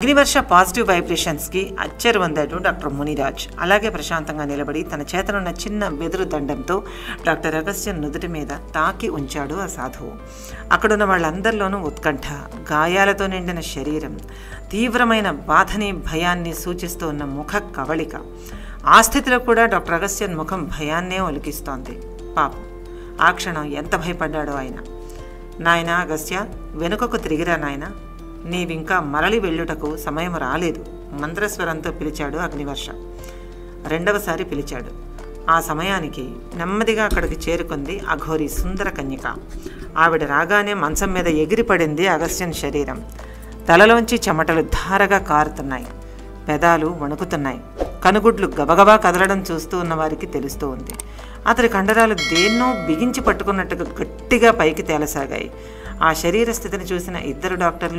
అగ్నివర్ష positive వైబ్రేషన్స్కి అచ్చెరువొందాడు doctor Muniraj. అలాగే ప్రశాంతంగా నిలబడి తన చేతనున్న చిన్న వెదురు దండంతో డాక్టర్ అగస్త్యన్ నుదుటి మీద తాకి ఉంచాడు ఆ సాధువు. అక్కడున్న వాళ్ళందరిలోనూ ఉత్కంఠ, గాయాలతో నిండిన శరీరం, తీవ్రమైన బాధని భయాన్ని సూచిస్తూ ఉన్న ముఖ కవళిక. ఆ స్థితిలో కూడా డాక్టర్ అగస్త్యన్ ముఖం భయాన్నే ఒలికిస్తోంది. పాపం, ఆ క్షణం ఎంత భయపడ్డాడో ఆయన. నాయనా అగస్త్య, వెనుకకు తిరిగిరా నాయన, నీవింకా మరలి వెళ్ళుటకు సమయం రాలేదు మంత్రస్వరంతో పిలిచాడు అగ్నివర్ష. రెండవసారి పిలిచాడు. ఆ సమయానికి నెమ్మదిగా అక్కడికి చేరుకుంది అఘోరి సుందర కన్యక. ఆవిడ రాగానే మంచం మీద ఎగిరిపడింది అగస్త్యన్ శరీరం. తలలోంచి చెమటలు ధారగా కారుతున్నాయి, పెదాలు వణుకుతున్నాయి, కనుగుడ్లు గబగబా కదలడం చూస్తూ ఉన్న వారికి తెలుస్తూ ఉంది. అతడి కండరాలు దేన్నో బిగించి పట్టుకున్నట్టుగా గట్టిగా పైకి తేలసాగాయి. ఆ శరీర స్థితిని చూసిన ఇద్దరు డాక్టర్లు